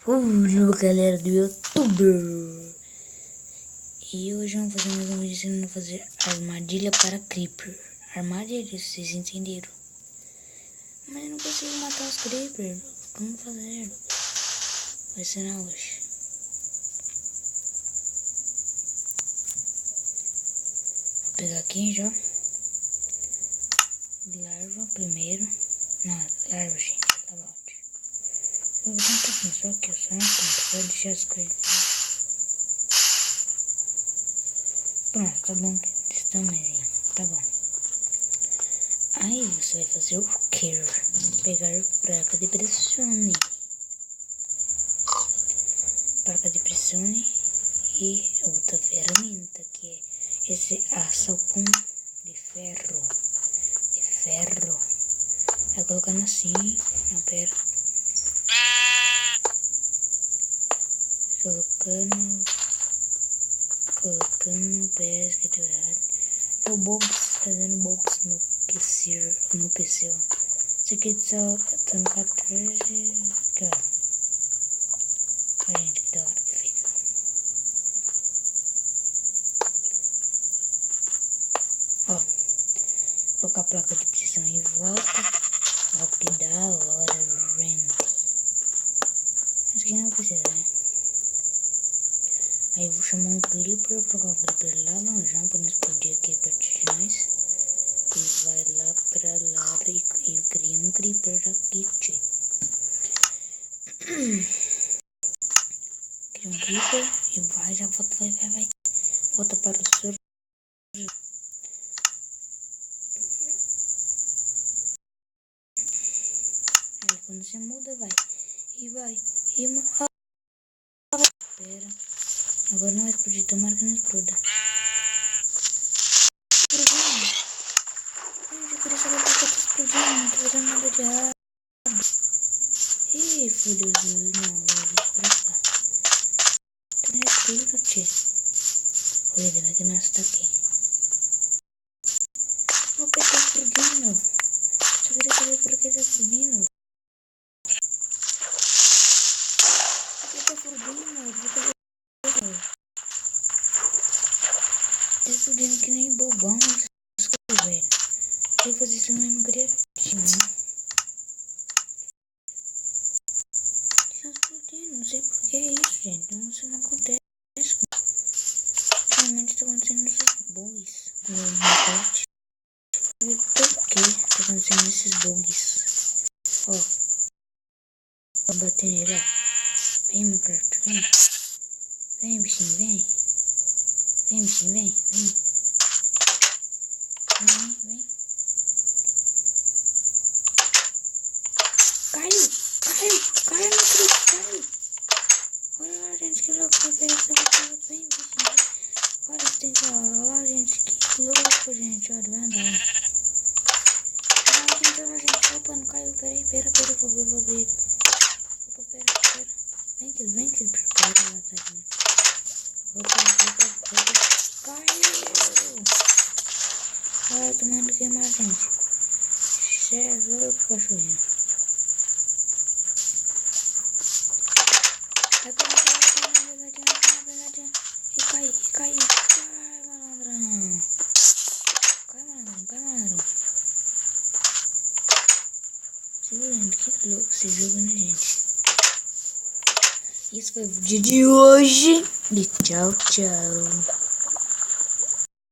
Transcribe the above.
Olá, galera do YouTube. E hoje vamos fazer mais um vídeo ensinando a fazer armadilha para Creeper. Armadilha, vocês entenderam. Mas eu não consigo matar os Creeper. Como fazer? Vou ensinar hoje. Vou pegar aqui já. Larva primeiro. Não, larva, gente. Tá bom. Eu vou dar um pouquinho só aqui, só na ponta, pra deixar as coisas. Pronto, tá bom desse tamanho, tá bom. Aí você vai fazer o quê? Pegar placa de pressione. Placa de pressione e outra ferramenta que é esse açapão de ferro. Vai colocando assim, não pera. Colocando, parece que deu errado. É o box, tá dando box no PC, ó. Isso aqui tá no 14, aqui, ó. Olha, gente, que da hora que fica. Ó, colocar a placa de pressão em volta. Ó, que da hora, gente. Isso aqui não precisa, né? Aí eu vou chamar um Creeper, vou colocar um Creeper lá longeão pra não explodir aqui perto de nós. E vai lá pra lá e cria um Creeper aqui, tchê. Cria um Creeper e vai, já volta, vai. Volta para o sur. Aí quando você muda, vai. Espera. Agora não vai explodir, tomara que não exploda. Eu queria saber por que tá explodindo, não tô fazendo nada de errado. Ih, fodeu, não, eu vou pra cá. Tem tudo, tchê. Olha, ainda bem que nós tá aqui. Por que tá explodindo? Só queria saber por que tá explodindo. Tá explodindo que nem bobão, essas coisas, velho. Tem que fazer isso mesmo criativo. Estão explodindo, não sei por que é isso, gente. Não, isso não acontece. Realmente está acontecendo nesses bugs no Minecraft. E por que está acontecendo esses bugs? Ó, vou bater nele, ó. Vem, Minecraft, vem. Vem, bichinho, vem. Vem, bichinho, vem. Vem. Caiu, não acredito, caiu. Olha lá, gente, que louco, vem, bichinho. Olha, tem que olha, gente, que louco, gente, olha, vai andar. Olha, gente, opa, não caiu, pera, eu vou abrir. Opa, pera. Vem que ele prepara lá, tadinho. Opa, caiu. Olha, tomando queimar, gente. Cê é louco, cachorrinho. E cai. Cai, malandrão. Cai, malandrão. Segurando, que louco esse jogo, né, gente? Esse foi o vídeo de hoje. E tchau.